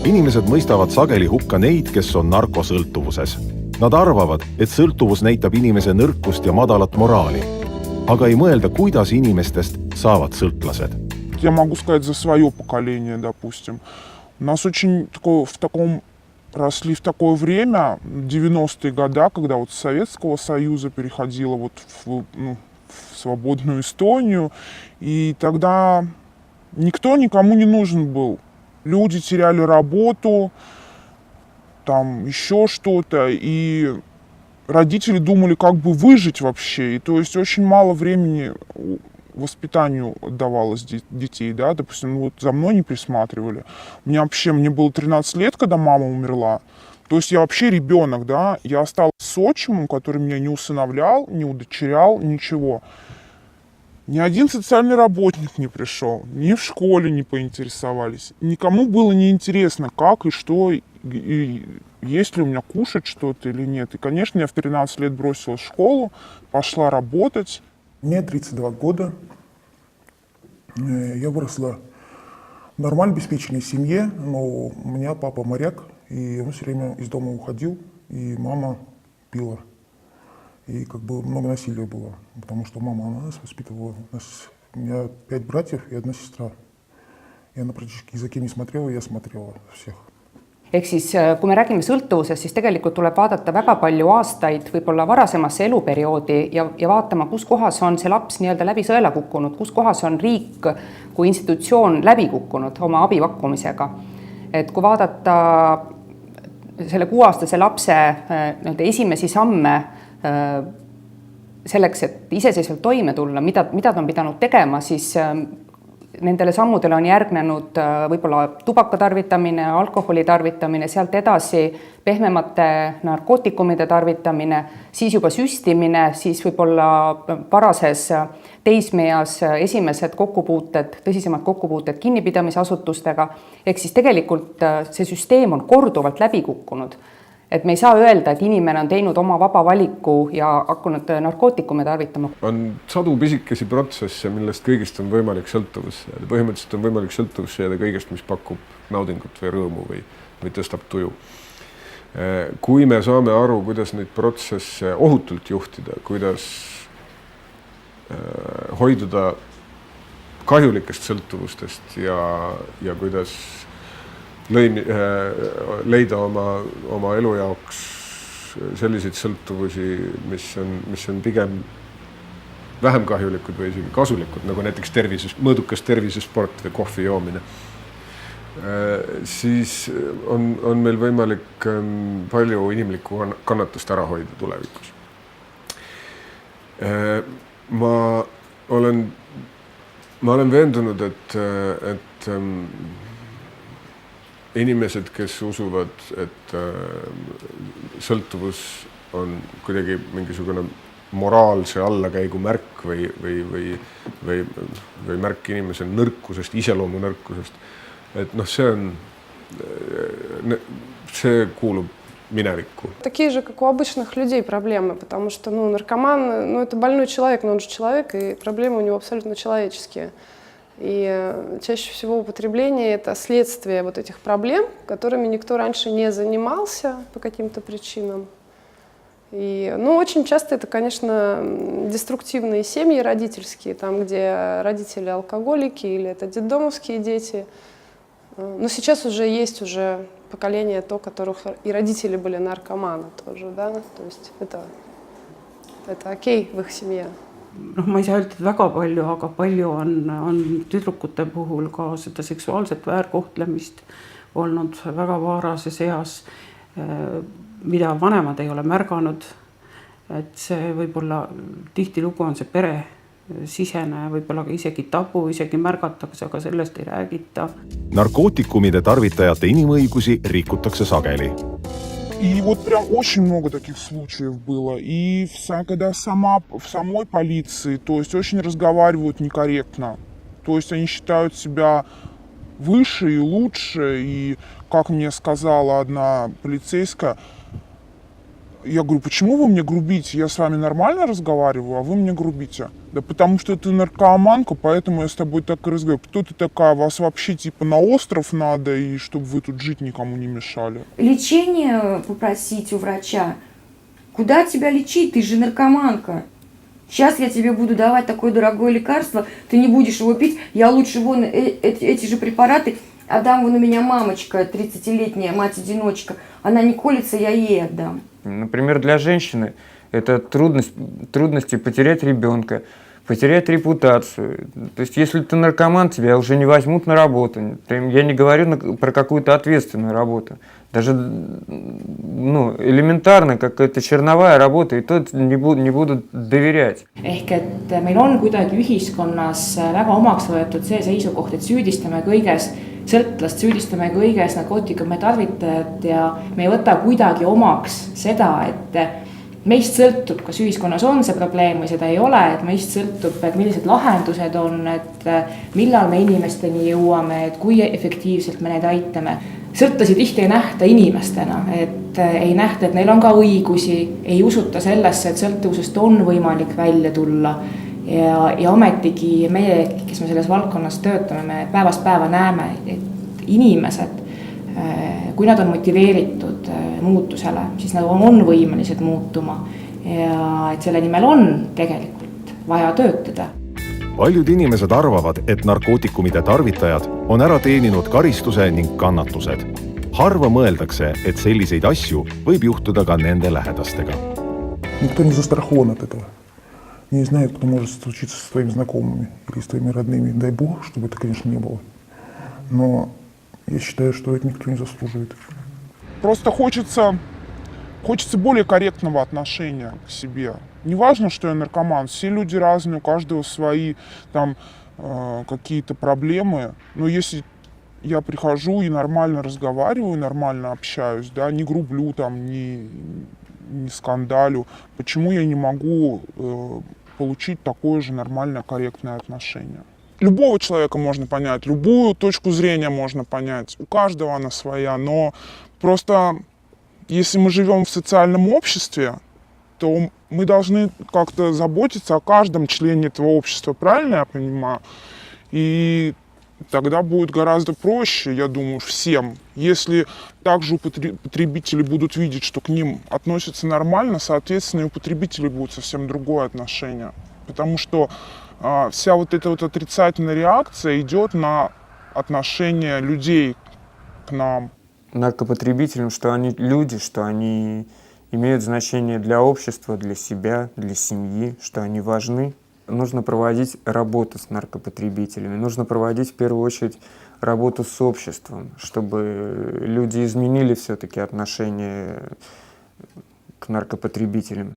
Inimesed mõistavad sageli hukka neid, kes on narkosõltuvuses. Nad arvavad, et sõltuvus näitab inimese nõrkust ja madalat moraali, aga ei mõelda, kuidas inimestest saavad sõltlased. Я могу сказать за свое поколение, допустим. У нас очень росли в такое время, 90-е годы, когда вот с Советского Союза переходило вот в свободную Эстонию, и тогда никто никому не нужен был. Люди теряли работу, там еще что-то, и родители думали, как бы выжить вообще. И то есть очень мало времени воспитанию отдавалось детей, да, допустим, вот за мной не присматривали. Мне было 13 лет, когда мама умерла. То есть я вообще ребенок, да, я осталась с отчимом, который меня не усыновлял, не удочерял, ничего. Ни один социальный работник не пришел, ни в школе не поинтересовались. Никому было не интересно, как и что, и есть ли у меня кушать что-то или нет. И, конечно, я в 13 лет бросила школу, пошла работать. Мне 32 года. Я выросла в нормально обеспеченной семье, но у меня папа моряк, и он все время из дома уходил, и мама пила. И как бы много насилия было, потому что мама нас воспитывала. У меня 5 братьев и 1 сестра. И она практически за кем не смотрела, я смотрела всех. Ehk siis, kui me räägime sõltuvusest, siis tegelikult tuleb vaadata väga palju aastaid, võib-olla varasemasse eluperioodi ja vaatama, kus kohas on see laps nii-öelda läbi sõela kukkunud, kus kohas on riik kui institutsioon läbi kukkunud oma abipakkumisega. Et kui vaadata selle 6-aastase lapse esimesi samme selleks, et iseseisvalt toime tulla, mida ta on pidanud tegema, siis nendele sammudele on järgnenud võib-olla tubaka tarvitamine, alkoholi tarvitamine, sealt edasi pehmemate narkootikumide tarvitamine, siis juba süstimine, siis võib-olla varases teismeeas esimesed kokkupuuted, tõsisemad kokkupuuted kinnipidamisasutustega. Ehk siis tegelikult see süsteem on korduvalt läbi kukkunud. Et me ei saa öelda, et inimene on teinud oma vaba valiku ja hakkunud narkootikume tarvitama. On sadu pisikesi protsesse, millest kõigist on võimalik sõltuvusse jääda. Põhimõtteliselt on võimalik sõltuvusse jääda kõigest, mis pakub naudingut või rõõmu või tõstab tuju. Kui me saame aru, kuidas neid protsesse ohutult juhtida, kuidas hoiduda kahjulikest sõltuvustest ja kuidas leida oma elu jaoks selliseid sõltuvusi, mis on pigem vähem kahjulikud või isegi kasulikud, nagu näiteks mõõdukas tervisesport või kohvi joomine. Siis on meil võimalik palju inimlikku kannatust ära hoida tulevikus. Ma olen veendunud, et inimesed, kes usuvad, et sõltuvus on kuidagi mingisugune moraalse allakäigu märk või märk inimese nõrkusest, iseloomu nõrkusest, et see kuulub minevikku. Такие же, как у обычных людей, проблемы, потому что наркоман, это больной человек, но он же человек, и проблемы у него абсолютно человеческие. И чаще всего употребление – это следствие вот этих проблем, которыми никто раньше не занимался по каким-то причинам. И, очень часто это, конечно, деструктивные семьи родительские, там, где родители алкоголики или это детдомовские дети. Но сейчас уже есть поколение, у которых и родители были наркоманы тоже, да? То есть это окей в их семье. Ma ei saa öelda väga palju, aga palju on tüdrukute puhul ka seda seksuaalset väärkohtlemist olnud väga varases eas, mida vanemad ei ole märganud. Et see võib-olla tihtilugu on see pere sisene, võib-olla isegi tabu, isegi märgatakse, aga sellest ei räägita. Narkootikumide tarvitajate inimõigusi rikutakse sageli. И вот прям очень много таких случаев было. И когда в самой полиции, то есть очень разговаривают некорректно. То есть они считают себя выше и лучше. И, как мне сказала одна полицейская, Я говорю, почему вы мне грубите? Я с вами нормально разговариваю, а вы мне грубите. Да потому что ты наркоманка, поэтому я с тобой так и разговариваю. Кто ты такая? Вас вообще типа на остров надо, и чтобы вы тут жить никому не мешали. Лечение попросить у врача. Куда тебя лечить? Ты же наркоманка. Сейчас я тебе буду давать такое дорогое лекарство, ты не будешь его пить. Я лучше вон эти же препараты отдам. Вон у меня мамочка, 30-летняя, мать-одиночка. Она не колется, я ей отдам. Например, для женщины это трудности потерять ребенка, потерять репутацию. То есть, если ты наркоман, тебя уже не возьмут на работу. Я не говорю про какую-то ответственную работу. Даже элементарно, какая-то черновая работа, и то не будут доверять. Ehk et meil on kuidagi ühiskonnas väga omaks võetud see seisukoht, et süüdistame kõiges sõltlast, süüdistame kõiges narkootikume tarvitajat ja me ei võta kuidagi omaks seda, et meist sõltub, kas ühiskonnas on see probleem või seda ei ole, et meist sõltub, et millised lahendused on, et millal me inimesteni jõuame, et kui efektiivselt me neid aitame. Sõltlasi tihti ei nähta inimestena, et ei nähta, et neil on ka õigusi, ei usuta sellesse, et sõltuvusest on võimalik välja tulla. Ja ometigi meie, kes me selles valdkonnas töötame, me päevast päeva näeme, et inimesed, kui nad on motiveeritud muutusele, siis nad on võimelised muutuma ja et selle nimel on tegelikult vaja töötada. Paljud inimesed arvavad, et narkootikumide tarvitajad on ära teeninud karistuse ning kannatused. Harva mõeldakse, et selliseid asju võib juhtuda ka nende lähedastega. Никто не застрахован от этого. Не знает, кто может случиться со своими знакомыми или с твоими родными. Дай Бог, чтобы это, конечно, не было. Но я считаю, что это никто не заслуживает. Просто хочется более корректного отношения к себе. Не важно, что я наркоман, все люди разные, у каждого свои там какие-то проблемы. Но если я прихожу и нормально разговариваю, нормально общаюсь, да, не грублю, там, не скандалю, почему я не могу получить такое же нормальное, корректное отношение? Любого человека можно понять, любую точку зрения можно понять, у каждого она своя, но просто если мы живем в социальном обществе, то мы должны как-то заботиться о каждом члене этого общества, правильно я понимаю? И тогда будет гораздо проще, я думаю, всем. Если также потребители будут видеть, что к ним относятся нормально, соответственно, и у потребителей будет совсем другое отношение. Потому что вся вот эта вот отрицательная реакция идет на отношение людей к нам. Наркопотребителям, что они люди, что они имеют значение для общества, для себя, для семьи, что они важны. Нужно проводить работу с наркопотребителями, нужно проводить в первую очередь работу с обществом, чтобы люди изменили все-таки отношение к наркопотребителям.